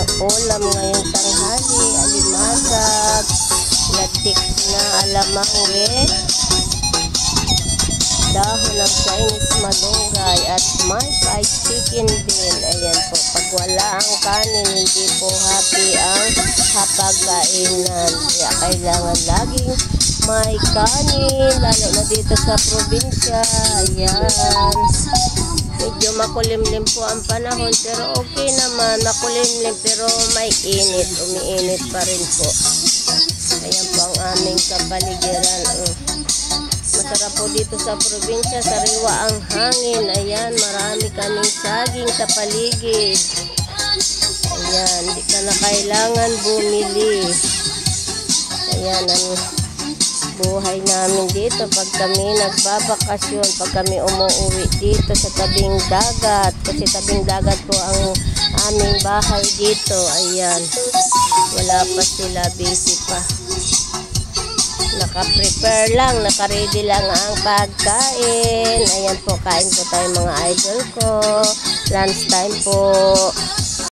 ang ulam ngayong tanghali. Alimasag, latik na alamang with dahon ng Chinese malunggay at may fried chicken din. Ayan po, pag wala ang kanin, hindi po happy ang hapagkainan. Kaya kailangan laging may kanin, lalo na dito sa probinsya. Ayan. Medyo makulimlim po ang panahon, pero okay naman. Makulimlim pero may init. Umiinit pa rin po. Ayan po ang aming kapaligiran. Masarap po dito sa probinsya, sariwa ang hangin. Ayan, marami kaming saging sa paligid. Ayan, di ka na kailangan bumili. Ayan ang buhay namin dito pag kami nagbabakasyon, pag kami umuwi dito sa tabing dagat. Kasi tabing dagat po ang aming bahay dito. Ayan, wala pa sila, busy pa. Naka-prepare lang, naka-ready lang ang pagkain. Ayan po, kain po tayo mga idol ko. Lunch time po.